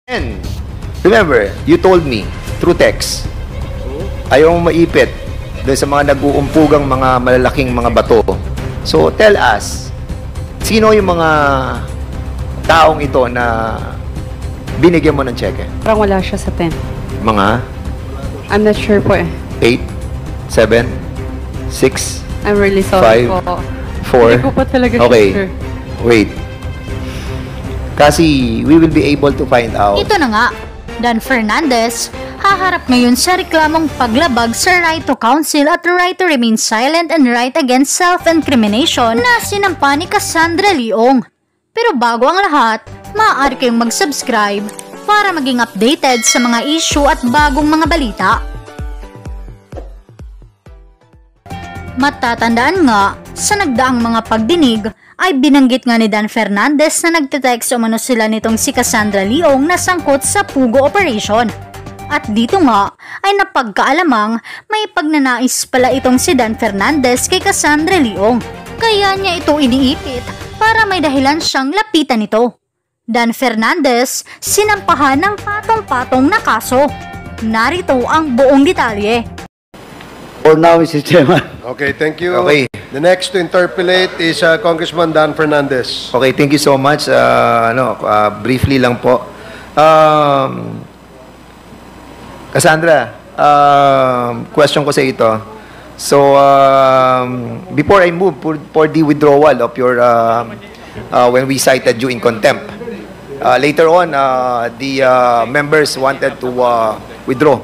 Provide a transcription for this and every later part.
And remember, you told me through text, ayaw mong maipit doon sa mga nag-uumpugang mga malalaking mga bato. So tell us, sino yung mga taong ito na binigyan mo ng cheque? Parang wala siya sa 10. Mga I'm not sure po eh. 8, 7, 6, I'm really sorry 5, po. 4. Hindi ko pa talaga Okay, sure. wait. Kasi we will be able to find out. Ito na nga, Dan Fernandez, haharap ngayon sa reklamong paglabag sa right to counsel at right to remain silent and right against self-incrimination na sinampa ni Cassandra Leong. Pero bago ang lahat, maaari kayong mag-subscribe para maging updated sa mga issue at bagong mga balita. Matatandaan nga, sa nagdaang mga pagdinig, ay binanggit nga ni Dan Fernandez na nagte-text umano sila nitong si Cassandra Leong na sangkot sa Pugo Operation. At dito nga ay napagkaalamang may pagnanais pala itong si Dan Fernandez kay Cassandra Leong. Kaya niya ito iniipit para may dahilan siyang lapitan ito. Dan Fernandez sinampahan ng patong-patong na kaso. Narito ang buong detalye. For now, Mr. Chairman. Okay, thank you. Okay. The next to interpolate is Congressman Dan Fernandez. Okay, thank you so much. Briefly lang po. Cassandra, question ko sa ito. So, before I move for the withdrawal of your, when we cited you in contempt, later on, the members wanted to withdraw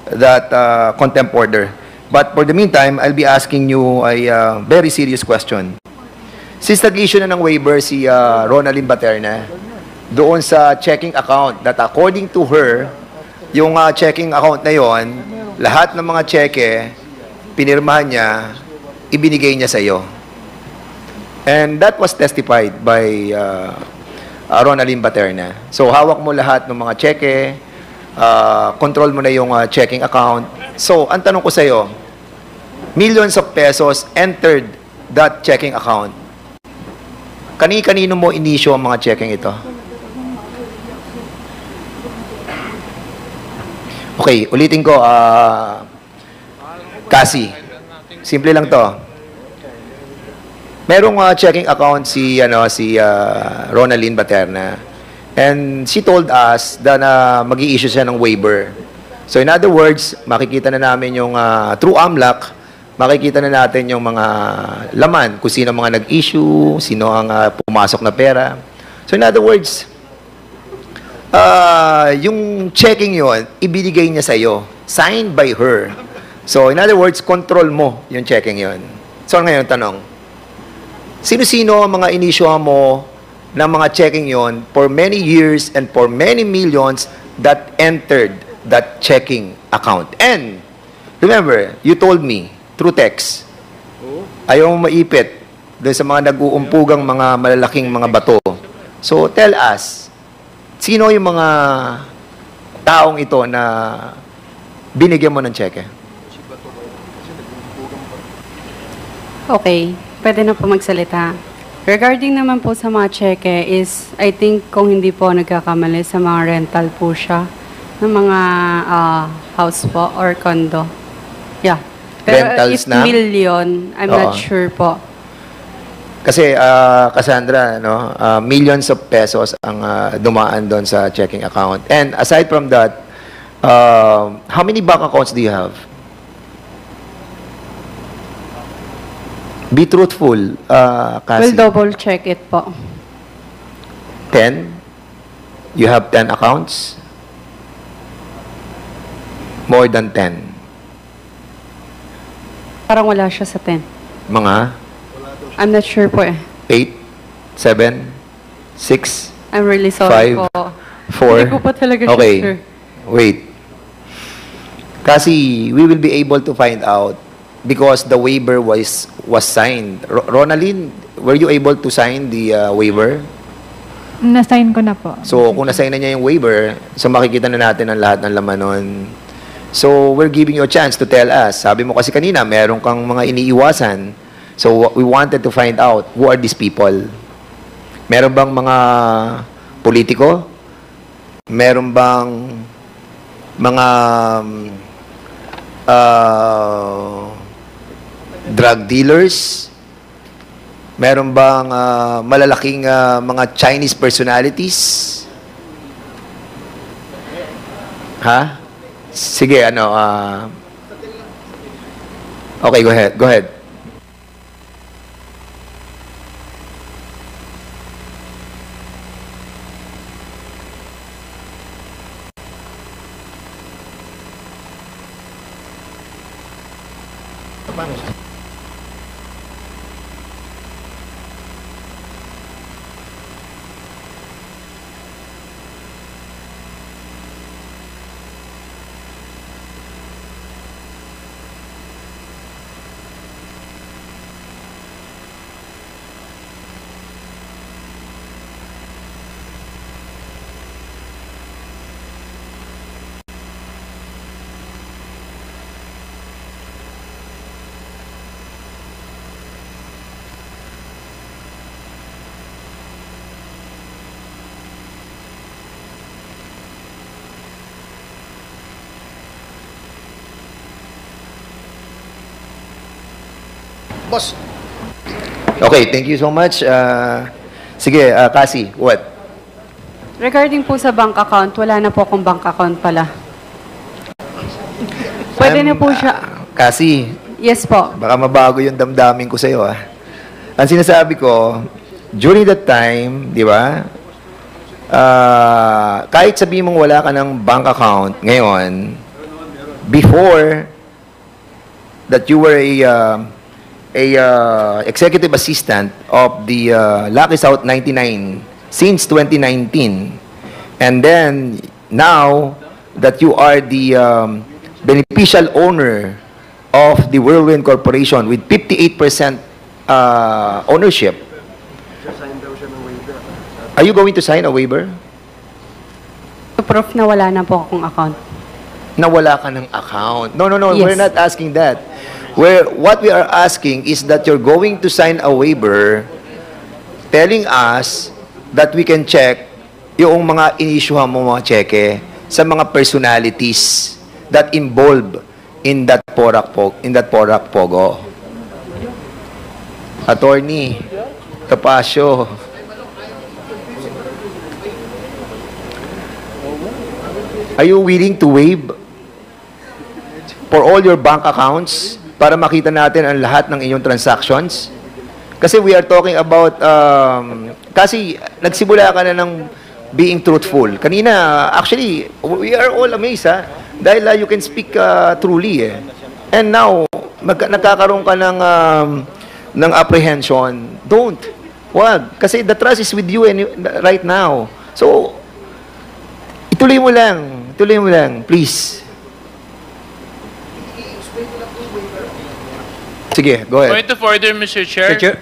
that contempt order. But for the meantime, I'll be asking you a very serious question. Since nag-issue na ng waiver si Ronaldin Baterna doon sa checking account that according to her, yung checking account na yon, lahat ng mga cheque, pinirmahan niya, ibinigay niya sa iyo. And that was testified by Ronaldin Baterna. So hawak mo lahat ng mga cheque, control mo na yung checking account. So, ang tanong ko sa iyo, millions of pesos entered that checking account. Kani-kanino mo inisyo ang mga checking ito? Okay, ulitin ko, Cassie. Simple lang to. Merong checking account si Ronaldin Baterna. And she told us that mag-i-issue siya ng waiver. So in other words, makikita na namin yung through AMLAC, makikita na natin yung mga laman, kung sino mga nag-issue, sino ang pumasok na pera. So in other words, yung checking yon, ibinigay niya sa iyo, signed by her. So in other words, control mo yung checking yon. So ngayon tanong, sino-sino ang mga inisyuhan mo ng mga checking yon for many years and for many millions that entered that checking account? And remember, you told me through text, ayaw mong maipit doon sa mga nag-uumpugang mga malalaking mga bato. So tell us, sino yung mga taong ito na binigyan mo ng cheque? Okay, pwede na po magsalita. Regarding naman po sa mga cheque is, I think kung hindi po nagkakamali sa mga rental po siya ng mga house po or condo. Yeah. Pero Rentals if na? million, I'm Oo. not sure po. Kasi, Cassandra, no, millions of pesos ang dumaan doon sa checking account. And aside from that, how many bank accounts do you have? Be truthful, Cassie. We'll double check it po. 10? You have 10 accounts? More than 10? Parang wala siya sa 10. Mga I'm not sure po eh. 8, 7, 6, I'm really sorry 5, po. 4. Hindi ko pa talaga Okay, sure. wait. Kasi we will be able to find out because the waiver was signed. Ronaldin, were you able to sign the waiver? Na-sign ko na po. So, kung na-sign na niya yung waiver, so makikita na natin ang lahat ng laman nun. So, we're giving you a chance to tell us. Sabi mo kasi kanina, meron kang mga iniiwasan. So, we wanted to find out who are these people. Meron bang mga politiko? meron bang mga drug dealers? Meron bang malalaking mga Chinese personalities? Ha? Sige, ano, okay, go ahead. Go ahead. Boss, Okay, thank you so much. Sige, Cassie, what? Regarding po sa bank account, wala na po akong bank account pala. Pwede na po siya. Cassie, Yes po. baka mabago yung damdamin ko sa'yo, ah. Ang sinasabi ko, during that time, di ba, kahit sabihin mong wala ka ng bank account ngayon, before that you were a executive assistant of the Lucky South 99 since 2019, and then now that you are the beneficial owner of the Whirlwind Corporation with 58% ownership. Are you going to sign a waiver? Proof na wala na po akong account. Na wala ka ng account. No, Yes. we're not asking that. What we are asking is that you're going to sign a waiver telling us that we can check yung mga inisyuhan mo mga cheque sa mga personalities that involved in that Porac Pogo. Attorney Tapasio. Are you willing to waive for all your bank accounts para makita natin ang lahat ng inyong transactions? Kasi we are talking about, kasi nagsimula ka na ng being truthful. Kanina, actually, we are all amazed, ha? Dahil you can speak truly, eh. And now, nagkakaroon ka ng apprehension. Don't. Wag. Kasi the trust is with you right now. So, ituloy mo lang. Ituloy mo lang, please. Sige, go ahead. Point of order, Mr. Chair. Mr. Chair.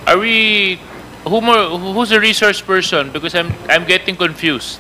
Are we who's the resource person? Because I'm getting confused.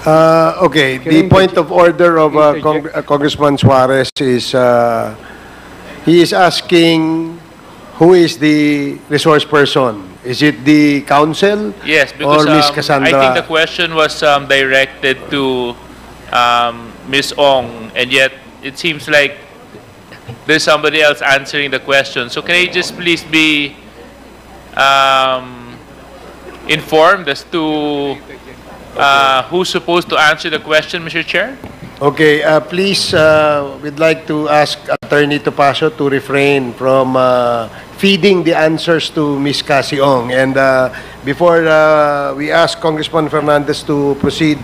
okay, the point of order of Congressman Suarez is he is asking who is the resource person. Is it the council? Yes, because or Ms. Cassandra? I think the question was directed to Ms. Ong, and yet it seems like there's somebody else answering the question. So can I just please be informed as to who's supposed to answer the question, Mr. Chair? Okay, please, we'd like to ask Attorney Topacio to refrain from feeding the answers to Ms. Cassie Ong. And before we ask Congressman Fernandez to proceed,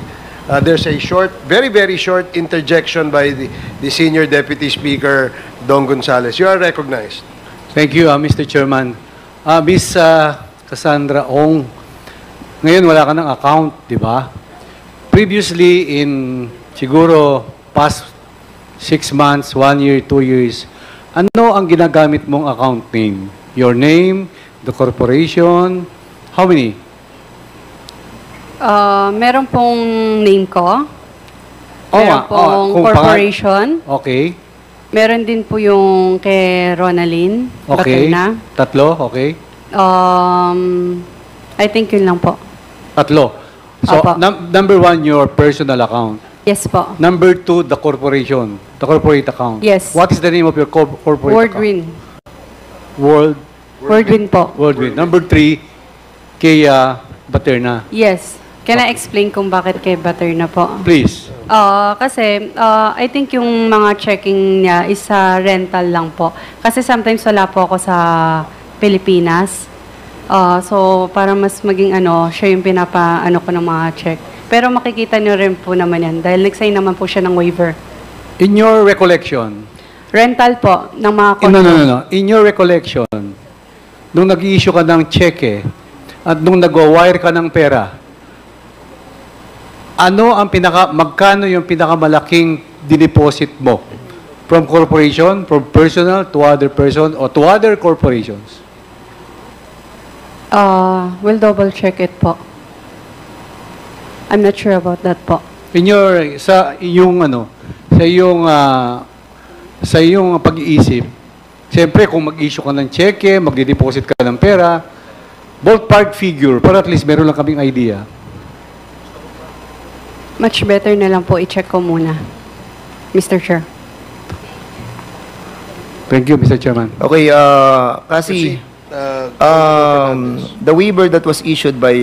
there's a short, very, very short interjection by the Senior Deputy Speaker, Don Gonzales. You are recognized. Thank you, Mr. Chairman. Miss Cassandra Ong, ngayon wala ka ng account, di ba? Previously, in siguro past 6 months, 1 year, 2 years, ano ang ginagamit mong account name? Your name, the corporation, how many? Meron pong name ko. Oo Meron nga, pong kung corporation. Okay. Meron din po yung kay Ronalyn. Okay. Baterna. Tatlo, okay. I think yun lang po. Tatlo. So, Opo. number 1, your personal account. Yes po. Number 2, the corporation, the corporate account. Yes. What is the name of your corporate account? Wordwin. Wordwin. Po. Wordwin. Number 3, kay Baterna. Yes. Can I explain kung bakit kay Baterna po? Please. Kasi I think yung mga checking niya is sa rental lang po. Kasi sometimes wala po ako sa Pilipinas. So para mas maging siya yung pinapaano ko ng mga check. Pero makikita niyo rin po naman yan dahil nag-sign naman po siya ng waiver. In your recollection, Rental po ng mga condo. no. In your recollection, nung nag-i-issue ka ng cheque at nung nag-wire ka ng pera, magkano yung pinakamalaking dineposit mo? From corporation, from personal to other person, or to other corporations? We'll double check it po. I'm not sure about that po. Sa iyong pag-iisip, siyempre kung mag-issue ka ng cheque, magde-deposit ka ng pera, ballpark figure, para at least meron lang kaming idea. Much better na lang po i-check ko muna, Mr. Chair. Thank you, Mr. Chairman. Okay, kasi the waiver that was issued by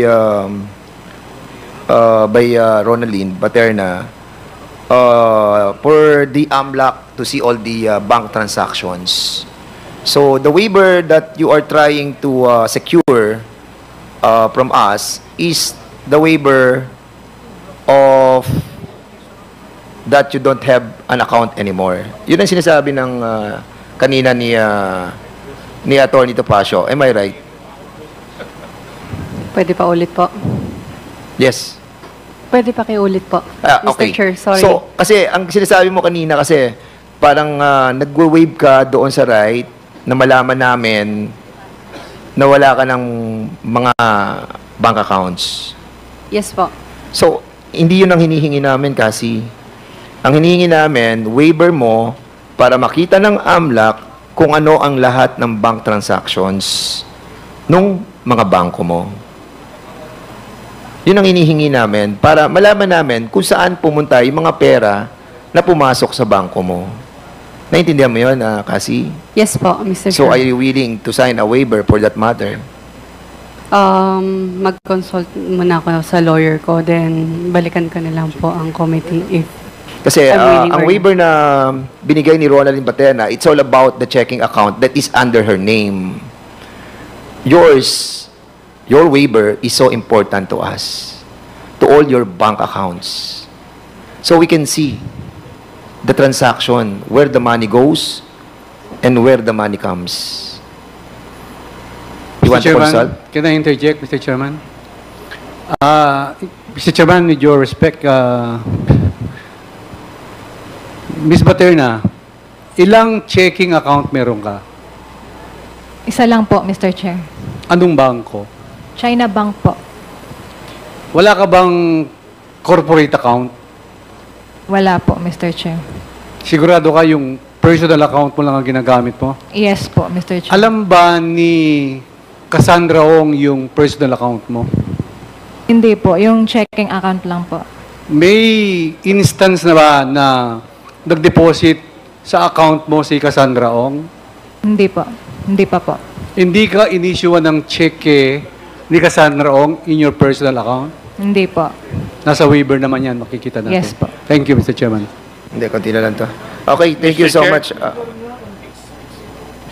Ronaldine Baterna for the AMLAC to see all the bank transactions. So the waiver that you are trying to secure from us is the waiver of that you don't have an account anymore. Yun ang sinasabi ng kanina ni Atty. Topacio. Am I right? Pwede pa ulit po. Yes. Pwede pa kayo ulit po, Okay. Mr. Chair. Sorry. So, kasi ang sinasabi mo kanina kasi parang nagwe-wave ka doon sa right na malaman namin na wala ka ng mga bank accounts. Yes po. So, hindi yun ang hinihingi namin kasi. Ang hinihingi namin, waiver mo para makita ng AMLAC kung ano ang lahat ng bank transactions nung mga bangko mo. Yun ang hinihingi namin para malaman namin kung saan pumunta yung mga pera na pumasok sa bangko mo. Naintindihan mo yun, Cassie? Yes po, Mr. So, are Chair. you willing to sign a waiver for that matter? Mag-consult muna ako sa lawyer ko, then balikan ko na lang po ang committee if Kasi I'm willing ang or waiver na binigay ni Ronaldine Baterna, it's all about the checking account that is under her name. Your waiver is so important to us, to all your bank accounts. So we can see the transaction, where the money goes and where the money comes. You want to consult? Can I interject, Mr. Chairman? Mr. Chairman, with your respect, Ms. Baterna, ilang checking account meron ka? Isa lang po, Mr. Chair. Anong bangko? China Bank po. Wala ka bang corporate account? Wala po, Mr. Chair. Sigurado ka yung personal account mo lang ang ginagamit mo? Yes po, Mr. Chair. Alam ba ni Cassandra Ong yung personal account mo? Hindi po, yung checking account lang po. May instance na ba na nag-deposit sa account mo si Cassandra Ong? Hindi po. Hindi pa po. Hindi ka inisyuan ng cheque ni Cassandra Ong in your personal account? Hindi po. Nasa waiver naman yan, makikita natin. Yes po. Thank you, Mr. Chairman. Hindi, konti na lang to. Okay, thank you Mr. so Chair? much.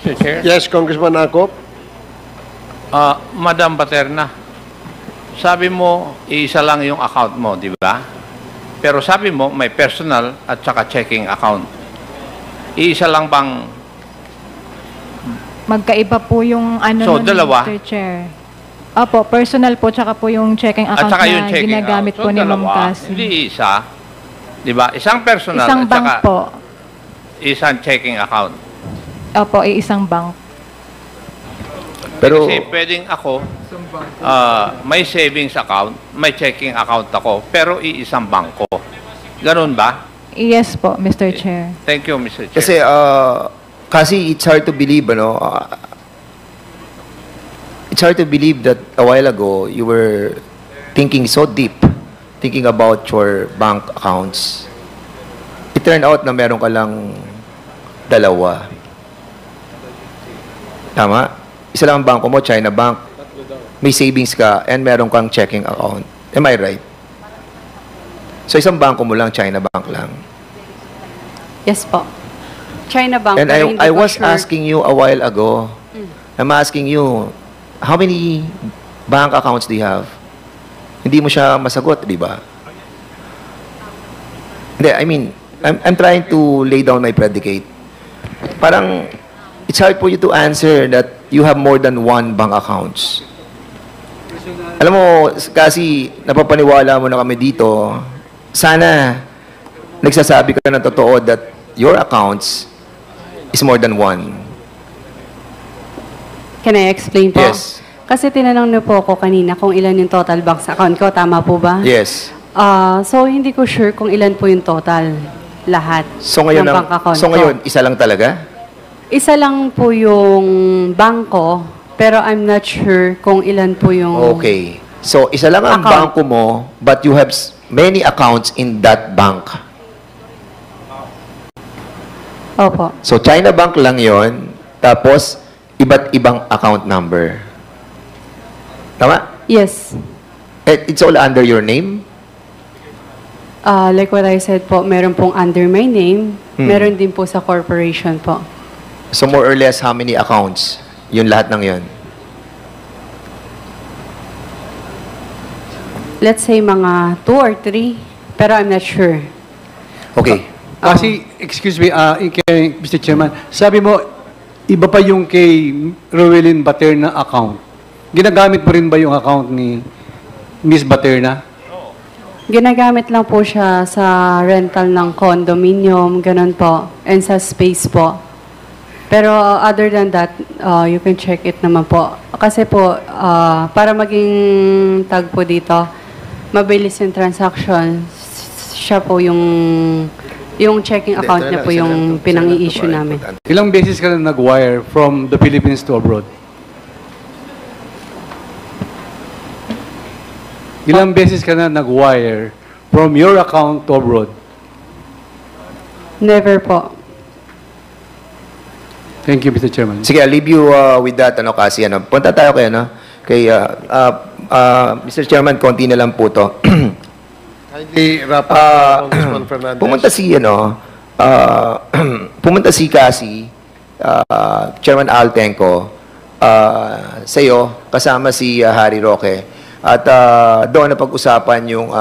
Mr. Chair? Yes, Congressman Akop. Madam Baterna, sabi mo, isa lang yung account mo, di ba? Pero sabi mo, may personal at saka checking account. Iisa lang bang... Magkaiba po yung ano So, nun, dalawa? Mr. Chair. Opo, personal po, tsaka po yung checking At account saka yung na checking ginagamit account. po ni Ma'am dalawa, Cassie. hindi isa. Di ba? Isang personal Isang at bank saka po. isang checking account. Opo, isang bank. Pero, Kasi pwedeng ako, may savings account, may checking account ako, pero iisang bangko. Ganun ba? Yes po, Mr. Chair. Thank you, Mr. Chair. kasi it's hard to believe, it's hard to believe that a while ago, you were thinking so deep, thinking about your bank accounts, it turned out na meron ka lang dalawa. Tama? Isa lang ang bangko mo, China Bank. May savings ka and meron kang checking account. Am I right? So isang bangko mo lang, China Bank lang. Yes po. China Bank. And pero hindi I ko was sure. asking you a while ago, I'm asking you, how many bank accounts do you have? Hindi mo siya masagot, di ba? Hindi, I mean, I'm trying to lay down my predicate. Parang, it's hard for you to answer that you have more than one bank accounts. Alam mo, kasi napapaniwala mo na kami dito, sana nagsasabi ka ng totoo that your accounts is more than one. Can I explain po? Yes. Kasi tinanong niyo po ako kanina kung ilan yung total banks account ko. Tama po ba? Yes. So, hindi ko sure kung ilan po yung total. Lahat So ngayon, ng bank account so ko. ngayon, isa lang talaga? Isa lang po yung bangko, pero I'm not sure kung ilan po yung... Okay. So, isa lang ang Account. bangko mo, but you have many accounts in that bank. Opo. So, China Bank lang yon, tapos iba't ibang account number. Tama? Yes. It's all under your name? Like what I said po, meron pong under my name, meron din po sa corporation po. So, more or less, how many accounts? Yun lahat ng yon. Let's say mga 2 or 3, pero I'm not sure. Okay. Kasi, excuse me, kay Mr. Chairman, sabi mo, iba pa yung kay Rowelyn Baterna account. Ginagamit mo rin ba yung account ni Miss Baterna? Ginagamit lang po siya sa rental ng condominium, ganun po, and sa space po. Pero other than that, you can check it naman po. Kasi po, para maging tag po dito, mabilis yung transaction, siya po yung checking account niya po yung pinang-i-issue namin. Ilang beses ka na nag-wire from the Philippines to abroad? Ilang beses ka na nag-wire from your account to abroad? Never po. Thank you, Mr. Chairman. Sige, I'll leave you with that, kasi, punta tayo kay Mr. Chairman, konti na lang po to. Kindly wrap up, Congressman Fernandez. Pumunta si Cassie, Chairman Al Tenco, sa iyo, kasama si Harry Roque, at doon na pag-usapan yung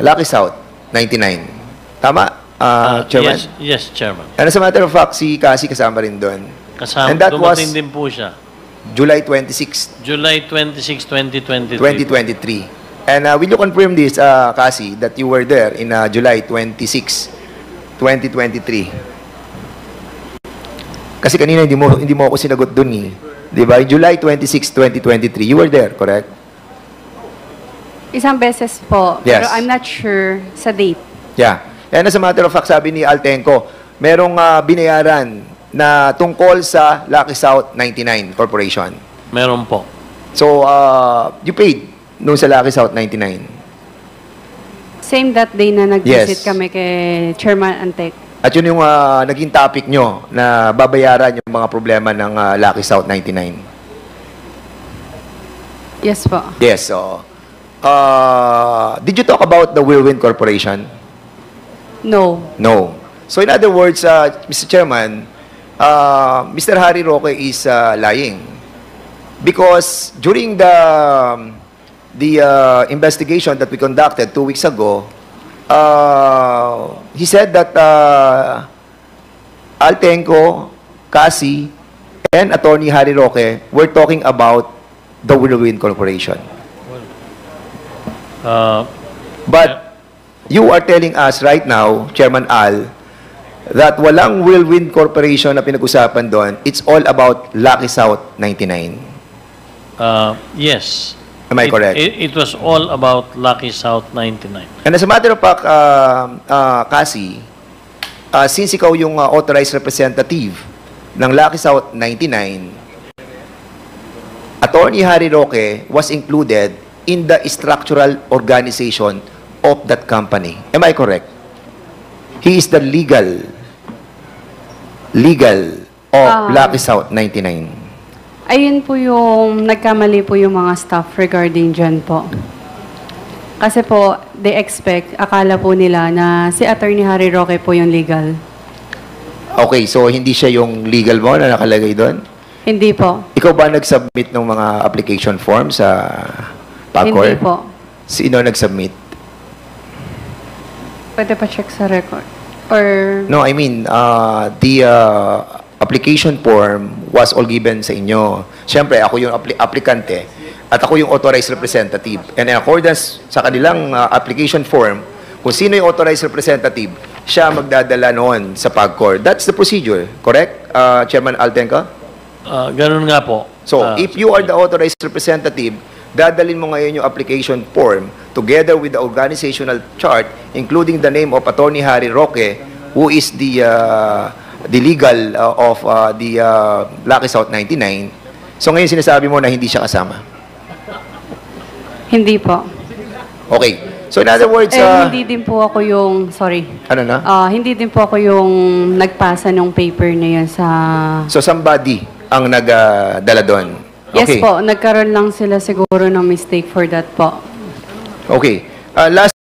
Lucky South 99. Tama, Chairman? Yes, Chairman. And as a matter of fact, si Cassie kasama rin doon. Kasama, And that dumating was din po siya. July 26, July 26, 2023. 2023. And will you confirm this, Cassie, that you were there in July 26, 2023? Kasi kanina hindi mo ako sinagot dun eh. Di ba? July 26, 2023, you were there, correct? Isang beses po, Yes. pero I'm not sure sa date. Yeah. And as a matter of fact, sabi ni Altenco, merong binayaran na tungkol sa Lucky South 99 Corporation. Meron po. So, you paid nung sa Lucky South 99. Same that day na nag-visit Yes. kami kay Chairman Antek. At yun yung naging topic nyo na babayaran yung mga problema ng Lucky South 99. Yes po. Yes, so... did you talk about the Whirlwind Corporation? No. No. So in other words, Mr. Chairman, Mr. Harry Roque is lying. Because during the investigation that we conducted 2 weeks ago, he said that Altenco, Cassie, and Attorney Harry Roque were talking about the Whirlwind Corporation. But you are telling us right now, Chairman Al, that walang Whirlwind Corporation na pinag-usapan doon. It's all about Lucky South 99. Yes. Am I correct? It was all about Lucky South 99. And as a matter of fact, Cassie, since ikaw yung authorized representative ng Lucky South 99, Attorney Harry Roque was included in the structural organization of that company. Am I correct? He is the legal of Lucky South 99. Ayun po yung nagkamali po yung mga staff regarding dyan po. Kasi po, they expect, akala po nila na si Attorney Harry Roque po yung legal. Okay, so hindi siya yung legal mo na nakalagay doon? Hindi po. Ikaw ba nag-submit ng mga application form sa PACOR? Hindi po. Sino nag-submit? Pwede pa check sa record. Or, No, I mean, the application form was all given sa inyo. Siyempre, ako yung aplikante at ako yung authorized representative. And in accordance sa kanilang application form, kung sino yung authorized representative, siya magdadala noon sa PAGCOR. That's the procedure, correct, Chairman Altenca? Ganun nga po. So, if you are the authorized representative, dadalin mo ngayon yung application form together with the organizational chart, including the name of Attorney Harry Roque, who is the legal of the Lucky South 99. So, ngayon sinasabi mo na hindi siya kasama. hindi po. Okay. So, in other words, Hindi din po ako yung, sorry. ano na? Hindi din po ako yung nagpasa ng paper na yun sa... So, somebody ang nagdala doon. Yes po, nagkaroon lang sila siguro ng mistake for that po. Okay. Last